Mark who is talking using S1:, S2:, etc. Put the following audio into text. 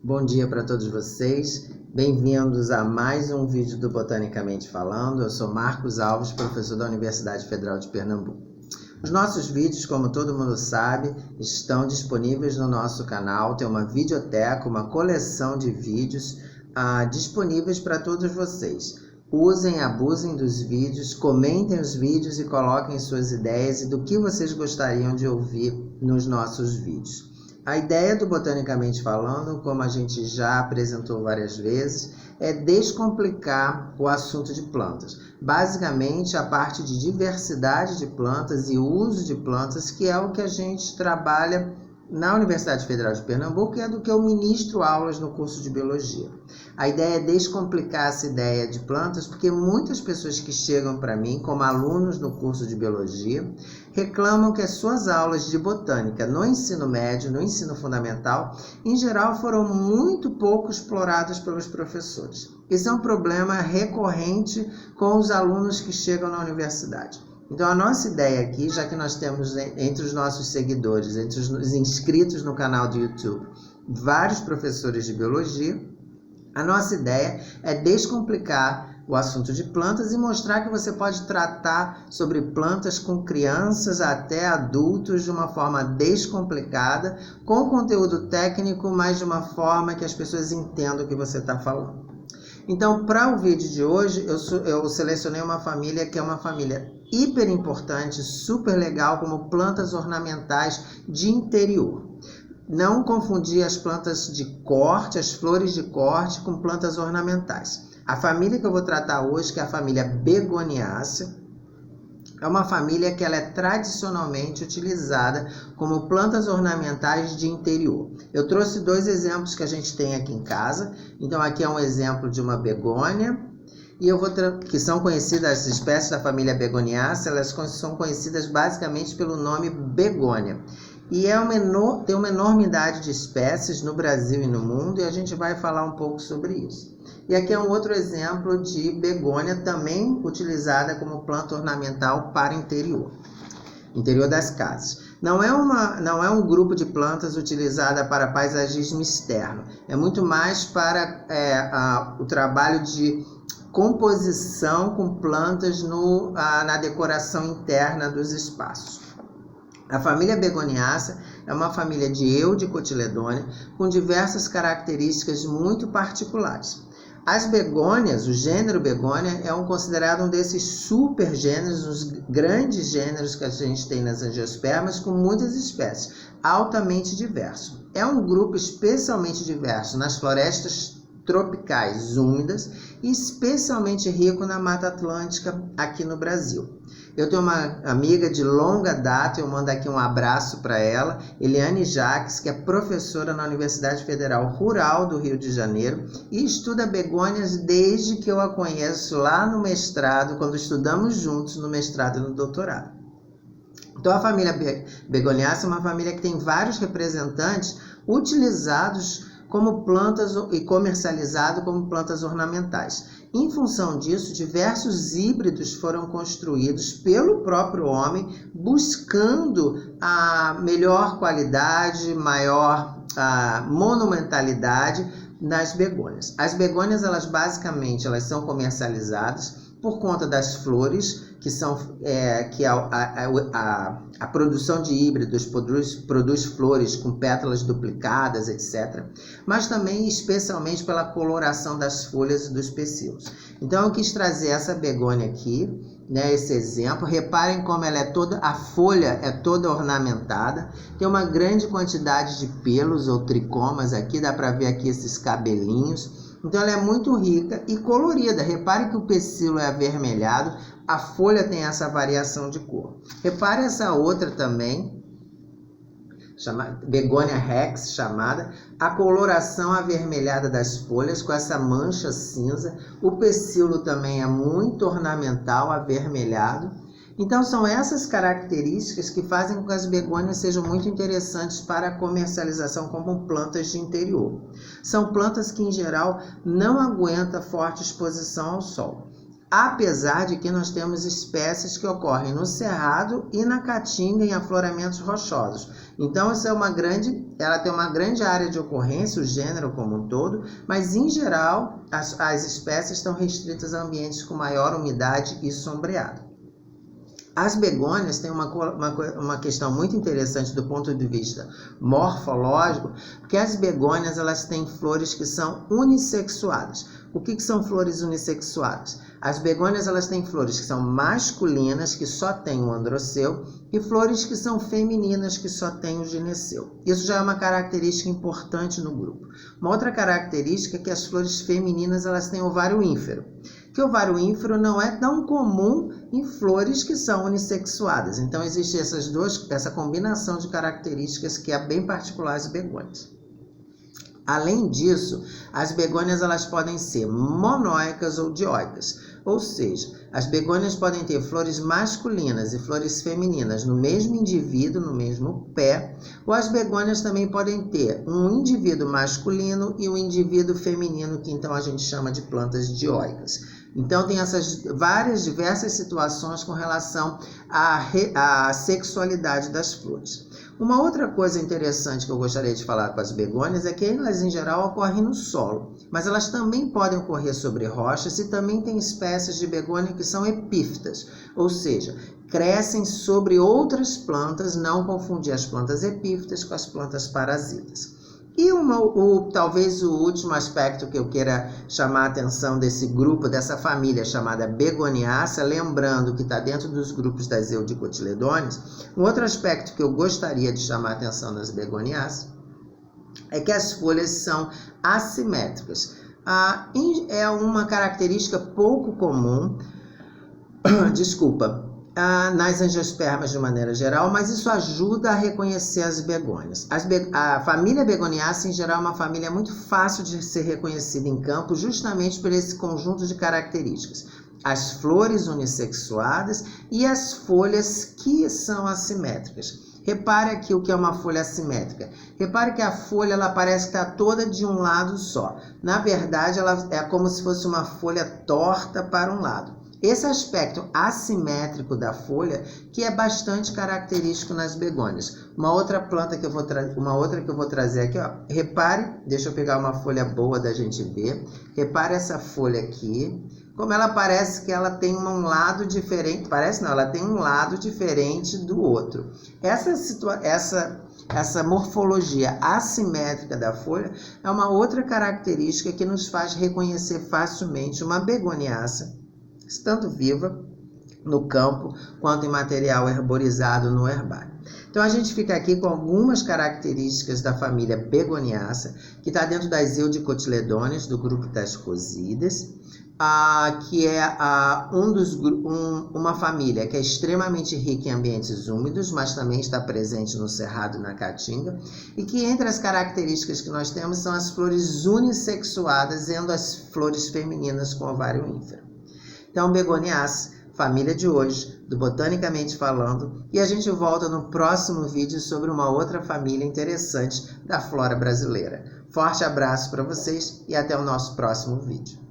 S1: Bom dia para todos vocês, bem-vindos a mais um vídeo do Botanicamente Falando. Eu sou Marcos Alves, professor da Universidade Federal de Pernambuco. Os nossos vídeos, como todo mundo sabe, estão disponíveis no nosso canal. Tem uma videoteca, uma coleção de vídeos disponíveis para todos vocês. Usem, abusem dos vídeos, comentem os vídeos e coloquem suas ideias e do que vocês gostariam de ouvir nos nossos vídeos. A ideia do Botanicamente Falando, como a gente já apresentou várias vezes, é descomplicar o assunto de plantas. Basicamente, a parte de diversidade de plantas e uso de plantas, que é o que a gente trabalha na Universidade Federal de Pernambuco e é do que eu ministro aulas no curso de Biologia. A ideia é descomplicar essa ideia de plantas, porque muitas pessoas que chegam para mim, como alunos no curso de Biologia, reclamam que as suas aulas de botânica no ensino médio, no ensino fundamental, em geral foram muito pouco exploradas pelos professores. Esse é um problema recorrente com os alunos que chegam na universidade. Então, a nossa ideia aqui, já que nós temos entre os nossos seguidores, entre os inscritos no canal do YouTube, vários professores de biologia, a nossa ideia é descomplicar o assunto de plantas e mostrar que você pode tratar sobre plantas com crianças até adultos de uma forma descomplicada, com conteúdo técnico, mas de uma forma que as pessoas entendam o que você está falando. Então, para o vídeo de hoje, eu selecionei uma família que é uma família hiper importante, super legal, como plantas ornamentais de interior. Não confundir as plantas de corte, as flores de corte, com plantas ornamentais. A família que eu vou tratar hoje, que é a família Begoniácea, é uma família que ela é tradicionalmente utilizada como plantas ornamentais de interior. Eu trouxe dois exemplos que a gente tem aqui em casa. Então aqui é um exemplo de uma begônia, e que são conhecidas, as espécies da família Begoniácea, elas são conhecidas basicamente pelo nome begônia. E tem uma enormidade de espécies no Brasil e no mundo, e a gente vai falar um pouco sobre isso. E aqui é um outro exemplo de begônia, também utilizada como planta ornamental para interior das casas. Não é um grupo de plantas utilizada para paisagismo externo, é muito mais para o trabalho de composição com plantas na decoração interna dos espaços. A família Begoniácea é uma família de Eudicotiledônea com diversas características muito particulares. As begônias, o gênero begônia, é considerado um desses super gêneros, os grandes gêneros que a gente tem nas angiospermas, com muitas espécies, altamente diverso. É um grupo especialmente diverso nas florestas tropicais úmidas e especialmente rico na Mata Atlântica aqui no Brasil. Eu tenho uma amiga de longa data, eu mando aqui um abraço para ela, Eliane Jacques, que é professora na Universidade Federal Rural do Rio de Janeiro e estuda begônias desde que eu a conheço lá no mestrado, quando estudamos juntos no mestrado e no doutorado. Então a família Begoniácea é uma família que tem vários representantes utilizados como plantas e comercializado como plantas ornamentais. Em função disso, diversos híbridos foram construídos pelo próprio homem, buscando a melhor qualidade, maior monumentalidade nas begônias. As begônias, basicamente, são comercializadas por conta das flores, a produção de híbridos produz flores com pétalas duplicadas, etc. Mas também, especialmente, pela coloração das folhas e dos pecíolos. Então, eu quis trazer essa begônia aqui, esse exemplo. Reparem como a folha é toda ornamentada. Tem uma grande quantidade de pelos ou tricomas aqui, dá para ver aqui esses cabelinhos. Então ela é muito rica e colorida. Repare que o pecíolo é avermelhado, a folha tem essa variação de cor. Repare essa outra também, Begonia rex, chamada, a coloração avermelhada das folhas com essa mancha cinza. O pecíolo também é muito ornamental, avermelhado. Então, são essas características que fazem com que as begônias sejam muito interessantes para a comercialização como plantas de interior. São plantas que, em geral, não aguentam forte exposição ao sol. Apesar de que nós temos espécies que ocorrem no cerrado e na caatinga em afloramentos rochosos. Então ela tem uma grande área de ocorrência, o gênero como um todo, mas em geral as espécies estão restritas a ambientes com maior umidade e sombreado. As begônias têm uma questão muito interessante do ponto de vista morfológico, porque as begônias elas têm flores que são unissexuadas. O que são flores unissexuadas? As begônias elas têm flores que são masculinas, que só têm o androceu, e flores que são femininas, que só têm o gineceu. Isso já é uma característica importante no grupo. Uma outra característica é que as flores femininas elas têm ovário ínfero, que o ovário ínfero não é tão comum em flores que são unissexuadas. Então existe essa combinação de características que é bem particular às begônias. Além disso, as begônias elas podem ser monóicas ou dioicas, ou seja, as begônias podem ter flores masculinas e flores femininas no mesmo indivíduo, no mesmo pé, ou as begônias também podem ter um indivíduo masculino e um indivíduo feminino, que então a gente chama de plantas dioicas. Então tem essas diversas situações com relação à sexualidade das flores. Uma outra coisa interessante que eu gostaria de falar com as begônias é que elas em geral ocorrem no solo, mas elas também podem ocorrer sobre rochas e também tem espécies de begônia que são epífitas, ou seja, crescem sobre outras plantas, não confundir as plantas epífitas com as plantas parasitas. E talvez o último aspecto que eu queira chamar a atenção desse grupo, dessa família chamada Begoniácea, lembrando que está dentro dos grupos das Eudicotiledôneas, um outro aspecto que eu gostaria de chamar a atenção das Begoniáceas é que as folhas são assimétricas. É uma característica pouco comum, nas angiospermas de maneira geral, mas isso ajuda a reconhecer as begônias. A família Begoniácea, em geral, é uma família muito fácil de ser reconhecida em campo, justamente por esse conjunto de características. As flores unissexuadas e as folhas que são assimétricas. Repare aqui o que é uma folha assimétrica. Repare que a folha ela parece que está toda de um lado só. Na verdade, ela é como se fosse uma folha torta para um lado. Esse aspecto assimétrico da folha que é bastante característico nas begônias. Uma outra que eu vou trazer aqui, ó. Repare, deixa eu pegar uma folha boa da gente ver. Repare essa folha aqui, como ela parece que ela tem um lado diferente. Parece não, ela tem um lado diferente do outro. Essa morfologia assimétrica da folha é uma outra característica que nos faz reconhecer facilmente uma begoniácea, tanto viva no campo quanto em material herborizado no herbário. Então a gente fica aqui com algumas características da família Begoniácea, que está dentro das Eudicotiledôneas, do grupo das cosidas, que é uma família que é extremamente rica em ambientes úmidos, mas também está presente no cerrado e na caatinga, e que entre as características que nós temos são as flores unissexuadas, sendo as flores femininas com ovário ínfero. Então, Begoniácea, família de hoje, do Botanicamente Falando, e a gente volta no próximo vídeo sobre uma outra família interessante da flora brasileira. Forte abraço para vocês e até o nosso próximo vídeo.